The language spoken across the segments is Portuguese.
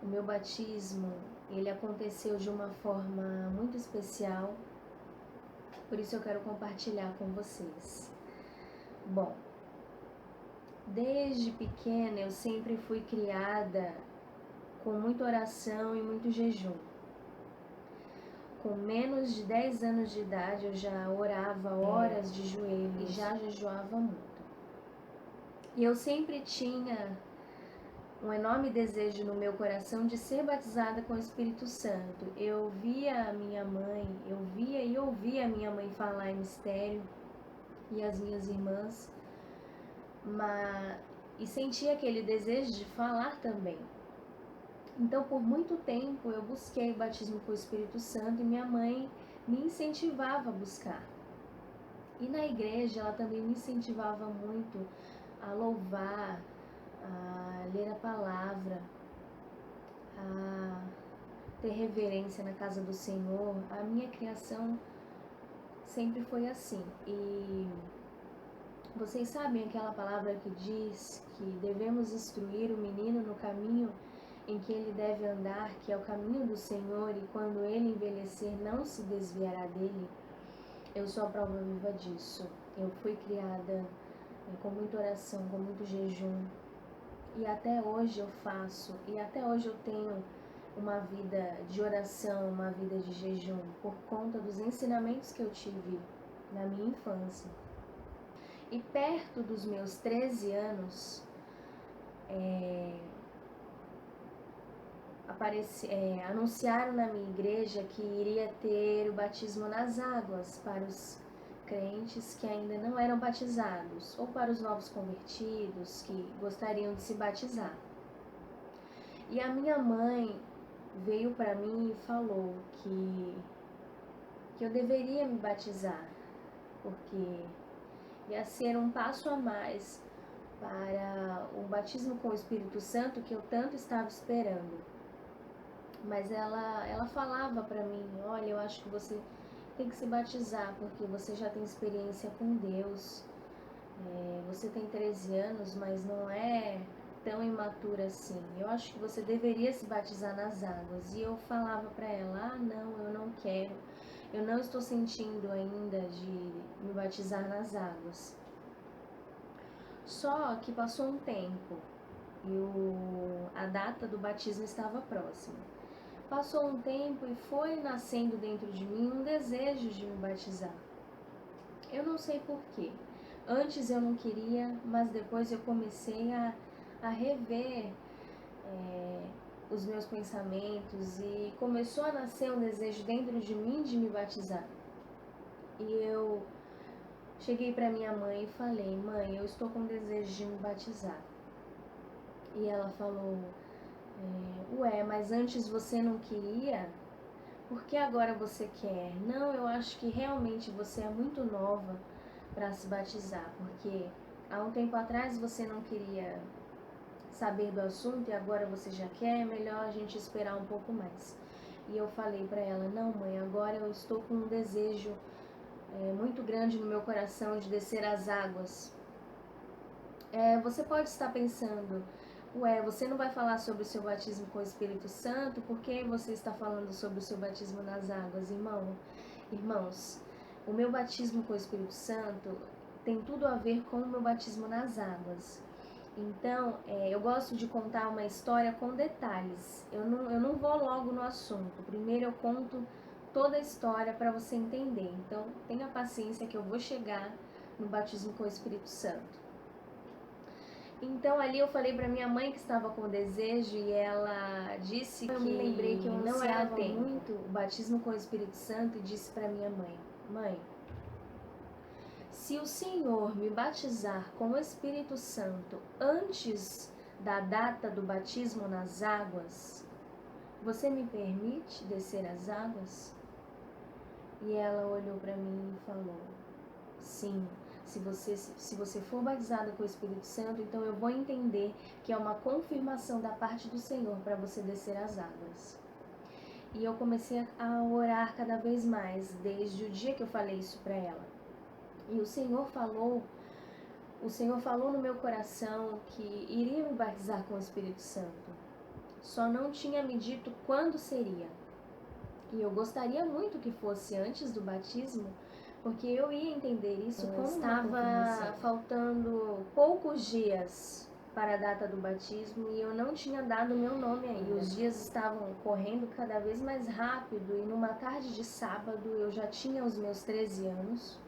O meu batismo, ele aconteceu de uma forma muito especial, por isso eu quero compartilhar com vocês. Bom, desde pequena eu sempre fui criada com muita oração e muito jejum. Com menos de 10 anos de idade eu já orava horas de joelho e já jejuava muito. E eu sempre tinha um enorme desejo no meu coração de ser batizada com o Espírito Santo. Eu via a minha mãe, eu via e ouvia a minha mãe falar em mistério e as minhas irmãs, e sentia aquele desejo de falar também. Então, por muito tempo, eu busquei o batismo com o Espírito Santo e minha mãe me incentivava a buscar. E na igreja, ela também me incentivava muito a louvar, a ler a palavra, a ter reverência na casa do Senhor. A minha criação sempre foi assim. E vocês sabem aquela palavra que diz que devemos instruir o menino no caminho em que ele deve andar, que é o caminho do Senhor, e quando ele envelhecer não se desviará dele? Eu sou a prova viva disso. Eu fui criada com muita oração, com muito jejum, e até hoje eu faço, e até hoje eu tenho uma vida de oração, uma vida de jejum, por conta dos ensinamentos que eu tive na minha infância. E perto dos meus 13 anos, anunciaram na minha igreja que iria ter o batismo nas águas para os crentes que ainda não eram batizados, ou para os novos convertidos que gostariam de se batizar. E a minha mãe veio para mim e falou que eu deveria me batizar, porque ia ser um passo a mais para o batismo com o Espírito Santo que eu tanto estava esperando. Mas ela falava para mim, olha, eu acho que você tem que se batizar, porque você já tem experiência com Deus, você tem 13 anos, mas não é tão imatura assim. Eu acho que você deveria se batizar nas águas. E eu falava para ela, não, eu não quero, eu não estou sentindo ainda de me batizar nas águas. Só que passou um tempo e a data do batismo estava próxima. Passou um tempo e foi nascendo dentro de mim um desejo de me batizar. Eu não sei porquê. Antes eu não queria, mas depois eu comecei a rever os meus pensamentos e começou a nascer um desejo dentro de mim de me batizar. E eu cheguei para minha mãe e falei, mãe, eu estou com desejo de me batizar. E ela falou, ué, mas antes você não queria? Por que agora você quer? Não, eu acho que realmente você é muito nova para se batizar, porque há um tempo atrás você não queria saber do assunto e agora você já quer, é melhor a gente esperar um pouco mais. E eu falei para ela, não mãe, agora eu estou com um desejo muito grande no meu coração de descer as águas. Você pode estar pensando, ué, você não vai falar sobre o seu batismo com o Espírito Santo? Por que você está falando sobre o seu batismo nas águas, irmãos? O meu batismo com o Espírito Santo tem tudo a ver com o meu batismo nas águas. Então, eu gosto de contar uma história com detalhes. Eu não vou logo no assunto. Primeiro eu conto toda a história para você entender. Então, tenha paciência que eu vou chegar no batismo com o Espírito Santo. Então ali eu falei para minha mãe que estava com desejo e ela disse que eu me lembrei que eu não era muito o batismo com o Espírito Santo e disse para minha mãe, mãe, se o Senhor me batizar com o Espírito Santo antes da data do batismo nas águas, você me permite descer as águas? E ela olhou para mim e falou, sim. Se você for batizada com o Espírito Santo, então eu vou entender que é uma confirmação da parte do Senhor para você descer as águas. E eu comecei a orar cada vez mais, desde o dia que eu falei isso para ela. E o Senhor falou no meu coração que iria me batizar com o Espírito Santo. só não tinha me dito quando seria. E eu gostaria muito que fosse antes do batismo, porque eu ia entender isso como estava faltando poucos dias para a data do batismo e eu não tinha dado meu nome ainda. E os dias estavam correndo cada vez mais rápido e numa tarde de sábado, eu já tinha os meus 13 anos.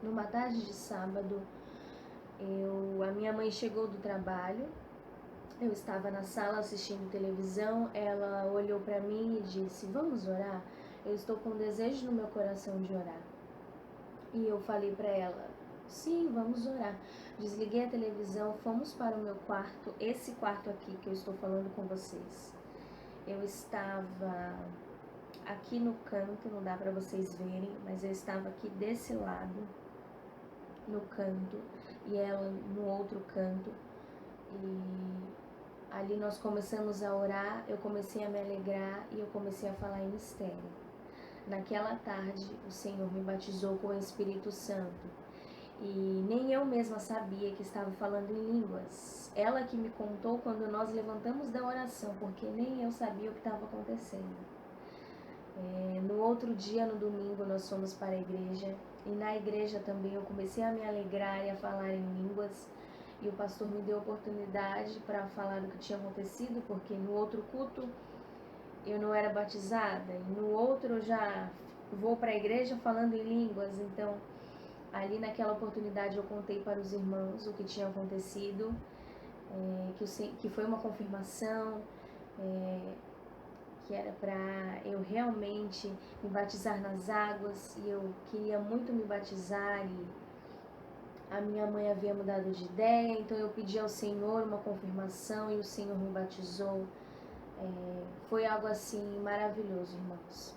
Numa tarde de sábado, a minha mãe chegou do trabalho. Eu estava na sala assistindo televisão, ela olhou para mim e disse: "Vamos orar? Eu estou com desejo no meu coração de orar." E eu falei para ela: "Sim, vamos orar." Desliguei a televisão, fomos para o meu quarto, esse quarto aqui que eu estou falando com vocês. Eu estava aqui no canto, não dá para vocês verem, mas eu estava aqui desse lado, no canto, e ela no outro canto. E ali nós começamos a orar, eu comecei a me alegrar e eu comecei a falar em mistério. Naquela tarde, o Senhor me batizou com o Espírito Santo e nem eu mesma sabia que estava falando em línguas. Ela que me contou quando nós levantamos da oração, porque nem eu sabia o que estava acontecendo. No outro dia, no domingo, nós fomos para a igreja e na igreja também eu comecei a me alegrar e a falar em línguas. E o pastor me deu oportunidade para falar do que tinha acontecido, porque no outro culto eu não era batizada, e no outro eu já vou para a igreja falando em línguas. Então, ali naquela oportunidade eu contei para os irmãos o que tinha acontecido, que foi uma confirmação, que era para eu realmente me batizar nas águas, e eu queria muito me batizar, e a minha mãe havia mudado de ideia, então eu pedi ao Senhor uma confirmação e o Senhor me batizou. Foi algo assim maravilhoso, irmãos.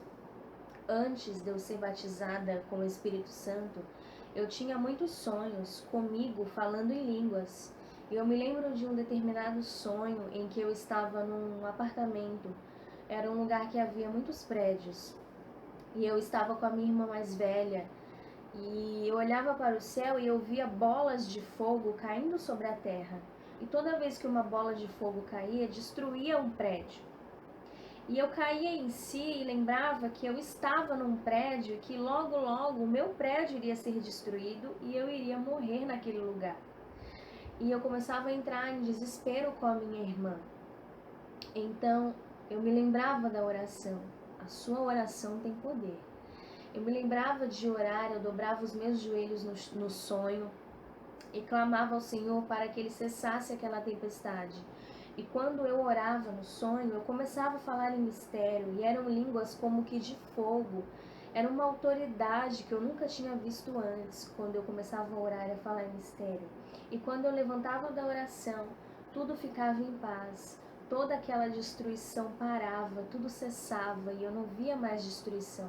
Antes de eu ser batizada com o Espírito Santo, eu tinha muitos sonhos comigo falando em línguas. Eu me lembro de um determinado sonho em que eu estava num apartamento. Era um lugar que havia muitos prédios. E eu estava com a minha irmã mais velha. E eu olhava para o céu e eu via bolas de fogo caindo sobre a terra. E toda vez que uma bola de fogo caía, destruía um prédio. E eu caía em si e lembrava que eu estava num prédio, que logo logo o meu prédio iria ser destruído e eu iria morrer naquele lugar. E eu começava a entrar em desespero com a minha irmã. Então eu me lembrava da oração. A sua oração tem poder. Eu me lembrava de orar, eu dobrava os meus joelhos no sonho e clamava ao Senhor para que Ele cessasse aquela tempestade. E quando eu orava no sonho, eu começava a falar em mistério, e eram línguas como que de fogo. Era uma autoridade que eu nunca tinha visto antes, quando eu começava a orar e a falar em mistério. E quando eu levantava da oração, tudo ficava em paz. Toda aquela destruição parava, tudo cessava e eu não via mais destruição.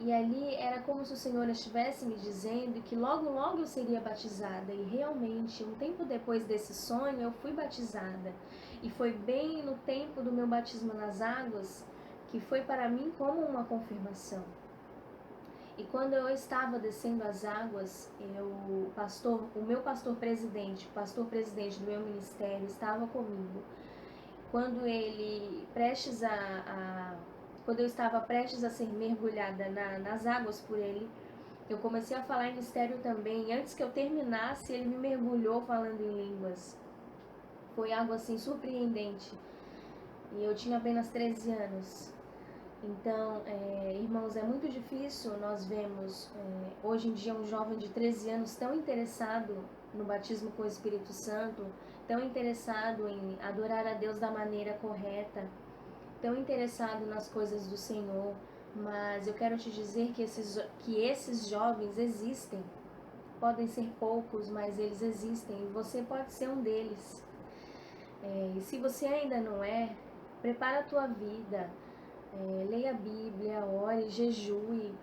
E ali era como se o Senhor estivesse me dizendo que logo logo eu seria batizada. E realmente, um tempo depois desse sonho, eu fui batizada. E foi bem no tempo do meu batismo nas águas, que foi para mim como uma confirmação. E quando eu estava descendo as águas, o meu pastor presidente, o pastor presidente do meu ministério, estava comigo. Quando eu estava prestes a ser mergulhada nas águas por ele, eu comecei a falar em mistério também. Antes que eu terminasse, ele me mergulhou falando em línguas. Foi algo assim surpreendente. E eu tinha apenas 13 anos. Então, irmãos, é muito difícil nós vemos hoje em dia um jovem de 13 anos tão interessado no batismo com o Espírito Santo, tão interessado em adorar a Deus da maneira correta, tão interessado nas coisas do Senhor. Mas eu quero te dizer que esses jovens existem. Podem ser poucos, mas eles existem. E você pode ser um deles. E se você ainda não é, prepara a tua vida. Leia a Bíblia, ore, jejue,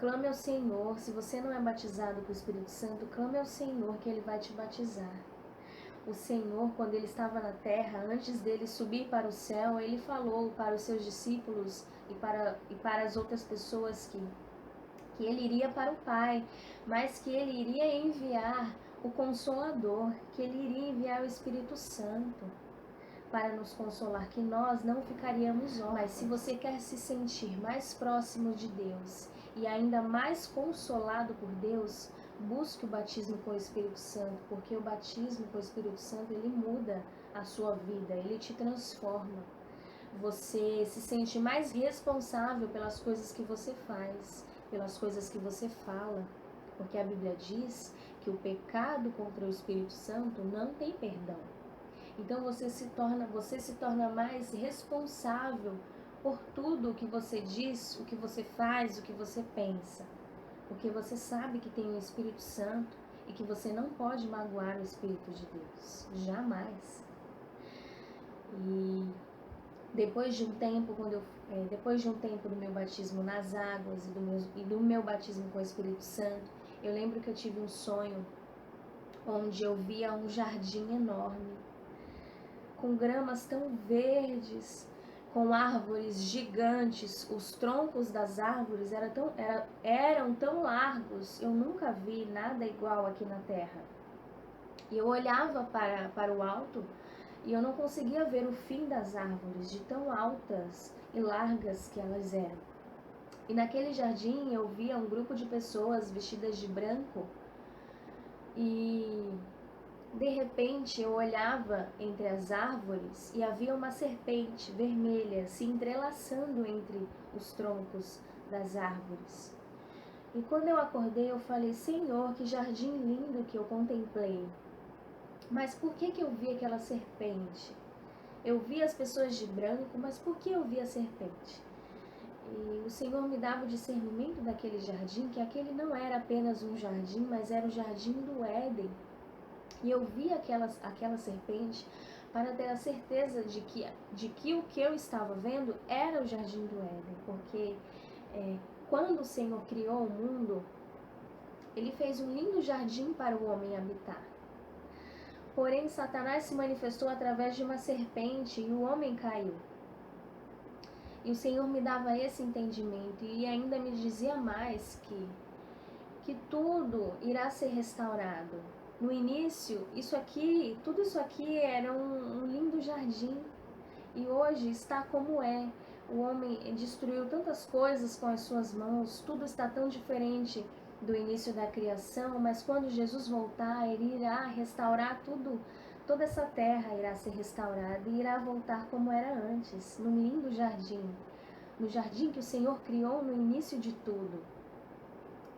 clame ao Senhor. Se você não é batizado com o Espírito Santo, clame ao Senhor que Ele vai te batizar. O Senhor, quando Ele estava na terra, antes dele subir para o céu, Ele falou para os seus discípulos e para as outras pessoas que Ele iria para o Pai, mas que Ele iria enviar o Consolador, que Ele iria enviar o Espírito Santo. para nos consolar que nós não ficaríamos órfãos. Mas se você quer se sentir mais próximo de Deus e ainda mais consolado por Deus, busque o batismo com o Espírito Santo, porque o batismo com o Espírito Santo, ele muda a sua vida, ele te transforma. Você se sente mais responsável pelas coisas que você faz, pelas coisas que você fala, porque a Bíblia diz que o pecado contra o Espírito Santo não tem perdão. Então você se torna mais responsável por tudo o que você diz, o que você faz, o que você pensa. Porque você sabe que tem o Espírito Santo e que você não pode magoar o Espírito de Deus. Jamais. E depois de um tempo, do meu batismo nas águas e do meu batismo com o Espírito Santo, eu lembro que eu tive um sonho onde eu via um jardim enorme, com gramas tão verdes, com árvores gigantes. Os troncos das árvores eram tão largos, eu nunca vi nada igual aqui na terra. E eu olhava para o alto e eu não conseguia ver o fim das árvores, de tão altas e largas que elas eram. E naquele jardim eu via um grupo de pessoas vestidas de branco e de repente eu olhava entre as árvores e havia uma serpente vermelha se entrelaçando entre os troncos das árvores. E quando eu acordei eu falei: Senhor, que jardim lindo que eu contemplei. Mas por que eu vi aquela serpente? Eu vi as pessoas de branco, mas por que eu vi a serpente? E o Senhor me dava o discernimento daquele jardim, que aquele não era apenas um jardim, mas era o jardim do Éden. E eu vi aquela serpente para ter a certeza de que o que eu estava vendo era o jardim do Éden. Porque quando o Senhor criou o mundo, Ele fez um lindo jardim para o homem habitar. Porém, Satanás se manifestou através de uma serpente e o homem caiu. E o Senhor me dava esse entendimento e ainda me dizia mais que tudo irá ser restaurado. No início, tudo isso aqui era um lindo jardim e hoje está como é. O homem destruiu tantas coisas com as suas mãos, tudo está tão diferente do início da criação, mas quando Jesus voltar, Ele irá restaurar tudo, toda essa terra irá ser restaurada e irá voltar como era antes, num lindo jardim, no jardim que o Senhor criou no início de tudo.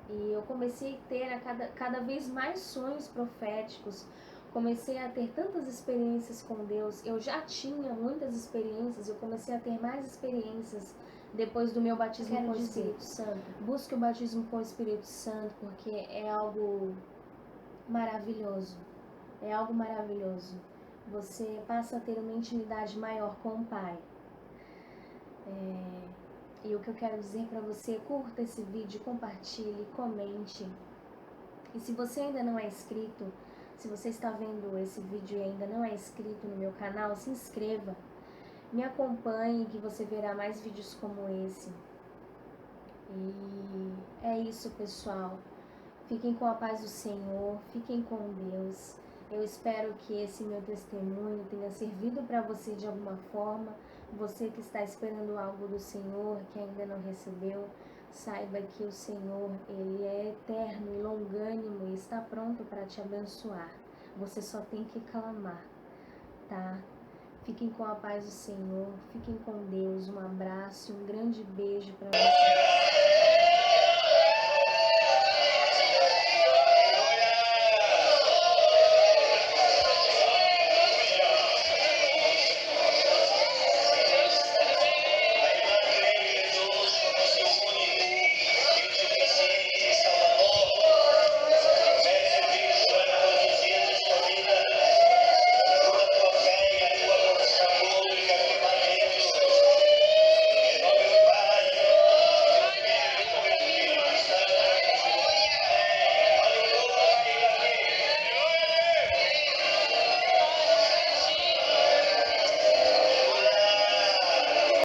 E eu comecei a ter cada vez mais sonhos proféticos, comecei a ter tantas experiências com Deus. Eu já tinha muitas experiências, eu comecei a ter mais experiências depois do meu batismo com o Espírito Santo. Busque o batismo com o Espírito Santo, porque é algo maravilhoso. É algo maravilhoso. Você passa a ter uma intimidade maior com o Pai. E o que eu quero dizer para você, curta esse vídeo, compartilhe, comente. E se você ainda não é inscrito, se você está vendo esse vídeo e ainda não é inscrito no meu canal, se inscreva. Me acompanhe que você verá mais vídeos como esse. E é isso, pessoal. Fiquem com a paz do Senhor, fiquem com Deus. Eu espero que esse meu testemunho tenha servido para você de alguma forma. Você que está esperando algo do Senhor, que ainda não recebeu, saiba que o Senhor, Ele é eterno e longânimo e está pronto para te abençoar. Você só tem que clamar, tá? Fiquem com a paz do Senhor, fiquem com Deus. Um abraço e um grande beijo para vocês.